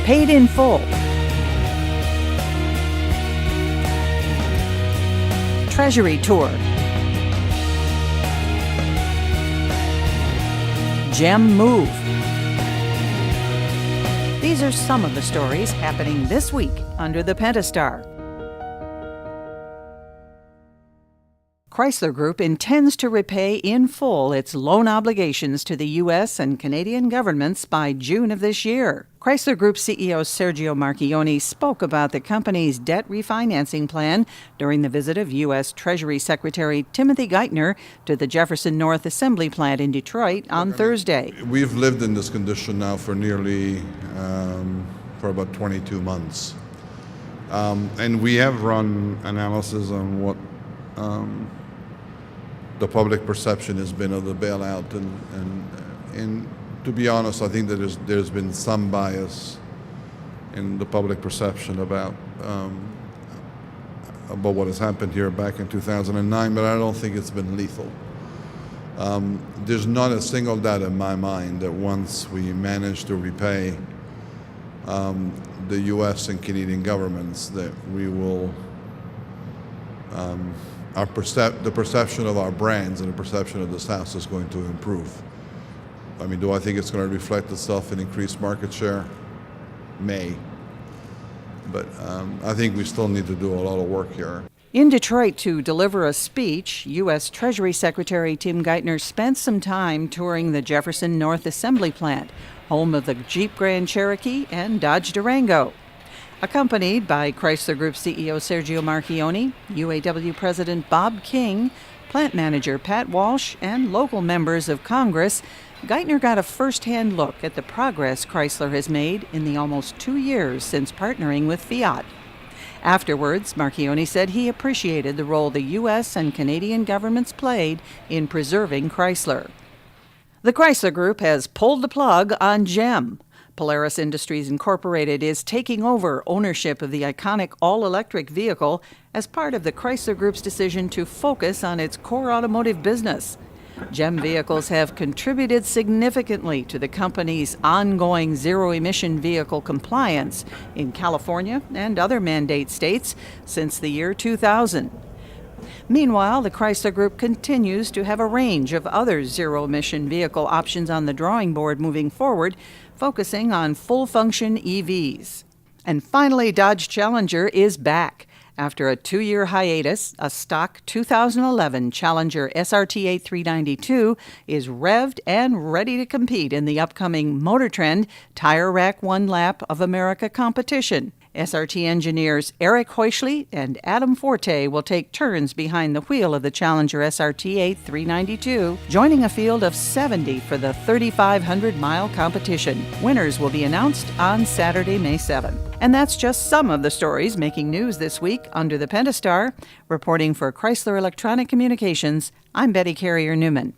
Paid in full. Treasury tour. GEM move. These are some of the stories happening this week under the Pentastar. Chrysler Group intends to repay in full its loan obligations to the U.S. and Canadian governments by June of this year. Chrysler Group CEO Sergio Marchionne spoke about the company's debt refinancing plan during the visit of U.S. Treasury Secretary Timothy Geithner to the Jefferson North Assembly Plant in Detroit on Thursday. We've lived in this condition now for nearly for about 22 months. And we have run analysis on what the public perception has been of the bailout, and to be honest, I think that there's been some bias in the public perception about what has happened here back in 2009, but I don't think it's been lethal. There's not a single doubt in my mind that once we manage to repay the U.S. and Canadian governments, that we will the perception of our brands and the perception of this house is going to improve. I mean, do I think it's going to reflect itself in increased market share? May. But I think we still need to do a lot of work here. In Detroit to deliver a speech, U.S. Treasury Secretary Tim Geithner spent some time touring the Jefferson North Assembly Plant, home of the Jeep Grand Cherokee and Dodge Durango. Accompanied by Chrysler Group CEO Sergio Marchionne, UAW President Bob King, plant manager Pat Walsh, and local members of Congress, Geithner got a first-hand look at the progress Chrysler has made in the almost 2 years since partnering with Fiat. Afterwards, Marchionne said he appreciated the role the U.S. and Canadian governments played in preserving Chrysler. The Chrysler Group has pulled the plug on GEM. Polaris Industries Incorporated is taking over ownership of the iconic all-electric vehicle as part of the Chrysler Group's decision to focus on its core automotive business. GEM vehicles have contributed significantly to the company's ongoing zero-emission vehicle compliance in California and other mandate states since the year 2000. Meanwhile, the Chrysler Group continues to have a range of other zero-emission vehicle options on the drawing board moving forward, focusing on full-function EVs. And finally, Dodge Challenger is back. After a 2-year hiatus, a stock 2011 Challenger SRT 392 is revved and ready to compete in the upcoming Motor Trend Tire Rack One Lap of America competition. SRT engineers Eric Heuschle and Adam Forte will take turns behind the wheel of the Challenger SRT 392, joining a field of 70 for the 3,500-mile competition. Winners will be announced on Saturday, May 7th. And that's just some of the stories making news this week under the Pentastar. Reporting for Chrysler Electronic Communications, I'm Betty Carrier Newman.